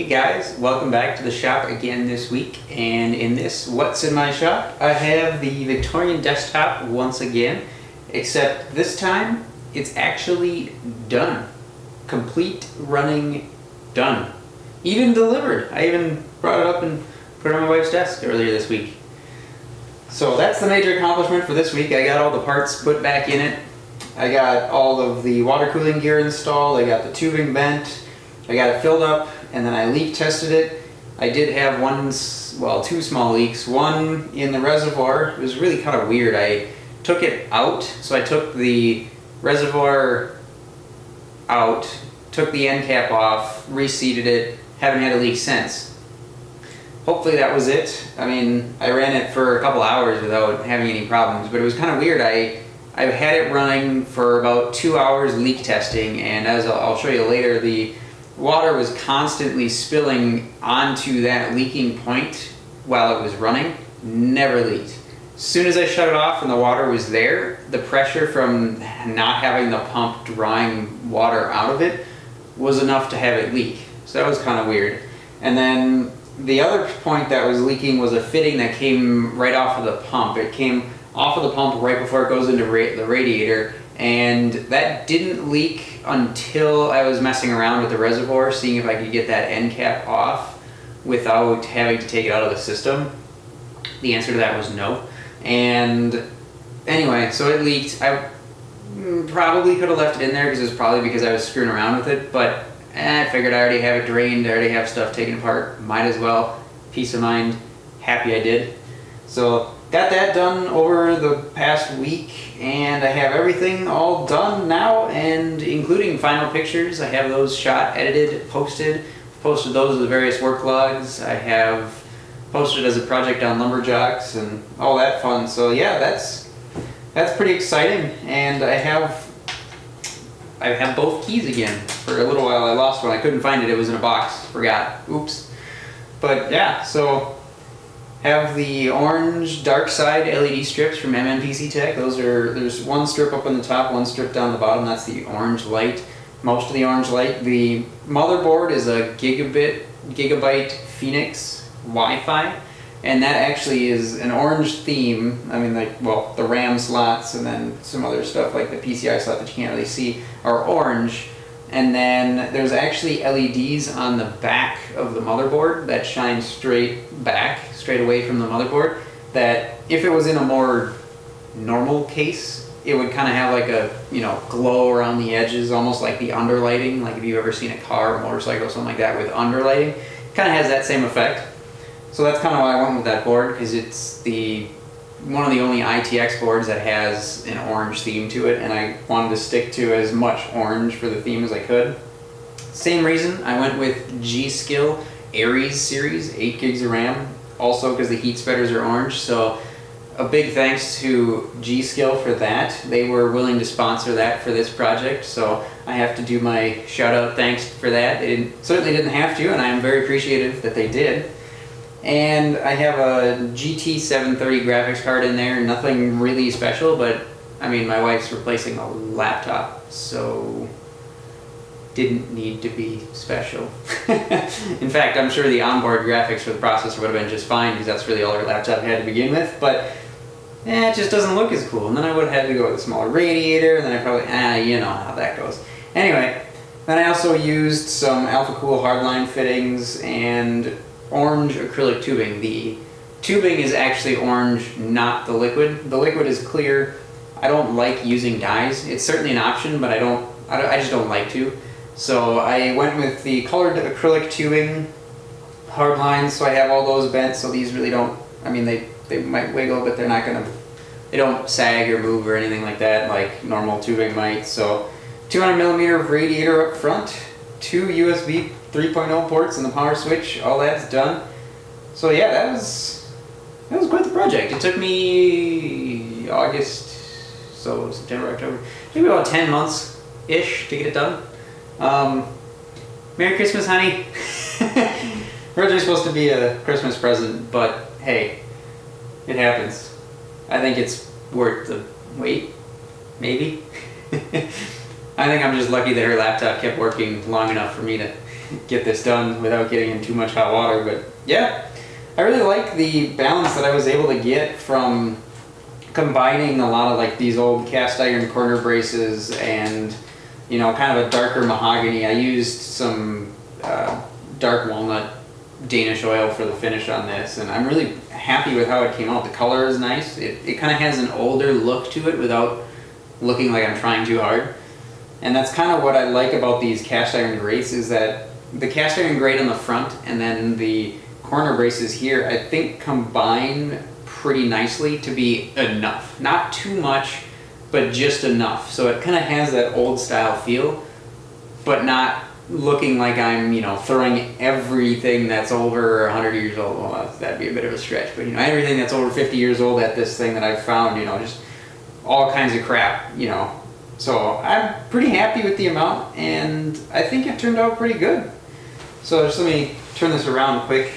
Hey guys, welcome back to the shop again this week, and in this What's in My Shop, I have the Victorian Desktop once again, except this time it's actually done. Complete, running, done. Even delivered. I even brought it up and put it on my wife's desk earlier this week. So that's the major accomplishment for this week. I got all the parts put back in it. I got all of the water cooling gear installed. I got the tubing bent. I got it filled up, and then I leak tested it. I did have two small leaks. One in the reservoir. It was really kind of weird. I took it out, so I took the reservoir out, took the end cap off, reseated it, haven't had a leak since. Hopefully that was it. I mean, I ran it for a couple hours without having any problems, but it was kind of weird. I've had it running for about 2 hours leak testing, and as I'll show you later, the water was constantly spilling onto that leaking point while it was running. Never leaked. As soon as I shut it off and the water was there, the pressure from not having the pump drawing water out of it was enough to have it leak. So that was kind of weird. And then the other point that was leaking was a fitting that came right off of the pump. It came off of the pump right before it goes into the radiator, and that didn't leak until I was messing around with the reservoir, seeing if I could get that end cap off without having to take it out of the system. The answer to that was no. And anyway, so it leaked. I probably could have left it in there because it was probably because I was screwing around with it, but I figured I already have it drained, I already have stuff taken apart, might as well. Peace of mind, happy I did. So got that done over the past week, and I have everything all done now, and including final pictures. I have those shot, edited, posted those as various work logs. I have posted as a project on Lumberjacks and all that fun. So yeah, that's pretty exciting, and I have both keys again. For a little while I lost one. I couldn't find it. It was in a box. Forgot. Oops. But yeah, so have the orange dark side LED strips from MMPC Tech. There's one strip up on the top, one strip down the bottom. That's the orange light. Most of the orange light. The motherboard is a gigabyte Phoenix Wi-Fi, and that actually is an orange theme. I mean, the RAM slots and then some other stuff like the PCI slot that you can't really see are orange. And then there's actually LEDs on the back of the motherboard that shine straight away from the motherboard, that if it was in a more normal case, it would kind of have like a, glow around the edges, almost like the underlighting, like if you've ever seen a car or motorcycle or something like that with underlighting. Kind of has that same effect. So that's kind of why I went with that board, because it's one of the only ITX boards that has an orange theme to it, and I wanted to stick to as much orange for the theme as I could. Same reason I went with G-Skill Aries series, 8 gigs of RAM, also because the heat spreaders are orange. So a big thanks to G-Skill for that. They were willing to sponsor that for this project, so I have to do my shout out thanks for that. They certainly didn't have to, and I am very appreciative that they did. And I have a GT730 graphics card in there, nothing really special, but I mean, my wife's replacing a laptop, so didn't need to be special. In fact, I'm sure the onboard graphics for the processor would have been just fine, because that's really all her laptop had to begin with, but it just doesn't look as cool. And then I would have had to go with a smaller radiator, and then I probably, you know how that goes. Anyway, then I also used some Alpha Cool hardline fittings and orange acrylic tubing. The tubing is actually orange, not the liquid. The liquid is clear. I don't like using dyes. It's certainly an option, but I just don't like to. So I went with the colored acrylic tubing hard lines, so I have all those bent, so these really don't, I mean, they might wiggle, but they don't sag or move or anything like that like normal tubing might. So 200 millimeter radiator up front, 2 USB 3.0 ports and the power switch, all that's done. So yeah, that was quite the project. It took me September, October, maybe about 10 months-ish to get it done. Merry Christmas, honey. Originally supposed to be a Christmas present, but hey, it happens. I think it's worth the wait, maybe. I think I'm just lucky that her laptop kept working long enough for me to get this done without getting in too much hot water. But yeah, I really like the balance that I was able to get from combining a lot of like these old cast iron corner braces and, you know, kind of a darker mahogany. I used some dark walnut Danish oil for the finish on this, and I'm really happy with how it came out. The color is nice. It kind of has an older look to it without looking like I'm trying too hard. And that's kind of what I like about these cast iron grates, is that the cast iron grate on the front and then the corner braces here, I think combine pretty nicely to be enough. Not too much, but just enough. So it kind of has that old style feel, but not looking like I'm, you know, throwing everything that's over 100 years old. Well, that'd be a bit of a stretch, but you know, everything that's over 50 years old at this thing that I've found, you know, just all kinds of crap, you know. So I'm pretty happy with the amount, and I think it turned out pretty good. So just let me turn this around quick.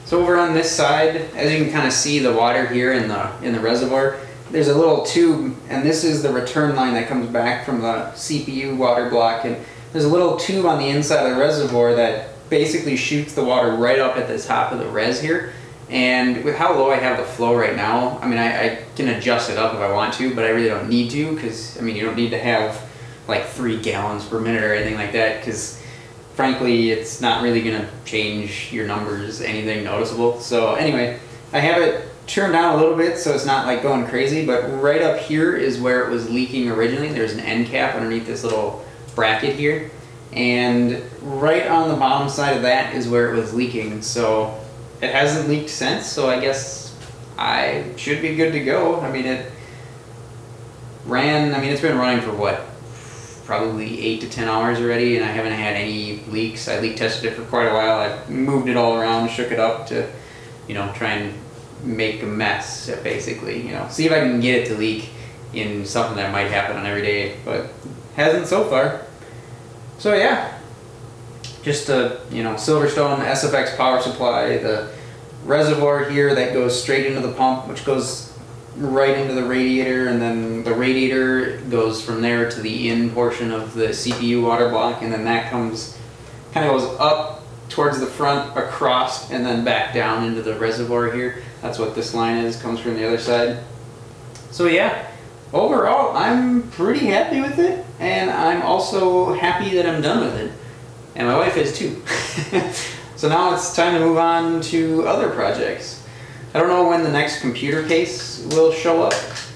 So over on this side, as you can kind of see the water here in the reservoir, there's a little tube, and this is the return line that comes back from the CPU water block, and there's a little tube on the inside of the reservoir that basically shoots the water right up at the top of the res here. And with how low I have the flow right now, I mean, I can adjust it up if I want to, but I really don't need to, because I mean, you don't need to have like 3 gallons per minute or anything like that, because frankly, it's not really going to change your numbers anything noticeable. So anyway, I have it turned down a little bit so it's not like going crazy, but right up here is where it was leaking originally. There's an end cap underneath this little bracket here, and right on the bottom side of that is where it was leaking. So it hasn't leaked since, so I guess I should be good to go. I mean, it's been running for what, probably 8 to 10 hours already, and I haven't had any leaks. I leak tested it for quite a while. I moved it all around, shook it up to, you know, try and make a mess, basically, you know, see if I can get it to leak in something that might happen on every day, but hasn't so far. So yeah, just a, you know, Silverstone SFX power supply, the reservoir here that goes straight into the pump, which goes right into the radiator, and then the radiator goes from there to the in portion of the CPU water block, and then that comes, kind of goes up towards the front, across, and then back down into the reservoir here. That's what this line is, comes from the other side. So yeah, overall, I'm pretty happy with it, and I'm also happy that I'm done with it. And my wife is too. So now it's time to move on to other projects. I don't know when the next computer case will show up,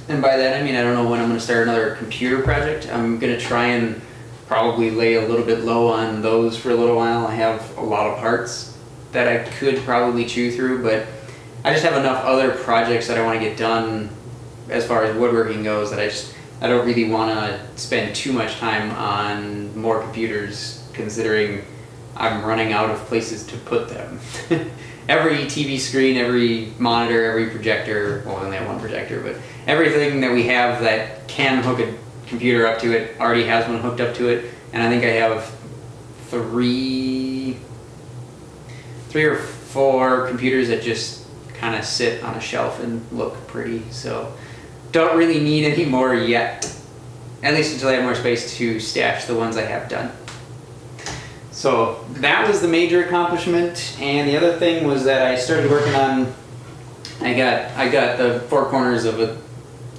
and by that I mean I don't know when I'm going to start another computer project. I'm going to try and probably lay a little bit low on those for a little while. I have a lot of parts that I could probably chew through, but I just have enough other projects that I want to get done as far as woodworking goes that I don't really want to spend too much time on more computers, considering I'm running out of places to put them. Every TV screen, every monitor, every projector, well, we only have one projector, but everything that we have that can hook a computer up to it already has one hooked up to it, and I think I have three or four computers that just kind of sit on a shelf and look pretty, so don't really need any more yet, at least until I have more space to stash the ones I have done. So that was the major accomplishment, and the other thing was that I started working on, I got the 4 corners of a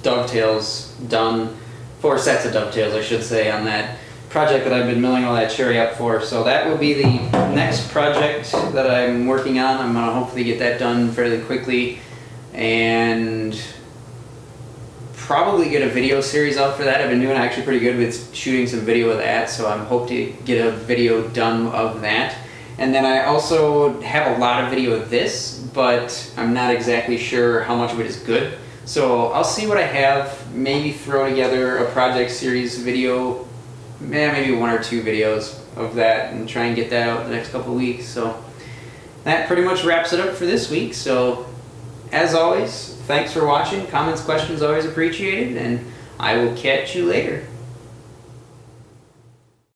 dovetails done, 4 sets of dovetails I should say, on that project that I've been milling all that cherry up for. So that will be the next project that I'm working on. I'm going to hopefully get that done fairly quickly, and probably get a video series out for that. I've been doing actually pretty good with shooting some video of that, so I'm hope to get a video done of that. And then I also have a lot of video of this, but I'm not exactly sure how much of it is good. So I'll see what I have, maybe throw together a project series video, maybe 1 or 2 videos of that, and try and get that out in the next couple of weeks. So that pretty much wraps it up for this week. So as always, thanks for watching. Comments, questions always appreciated, and I will catch you later.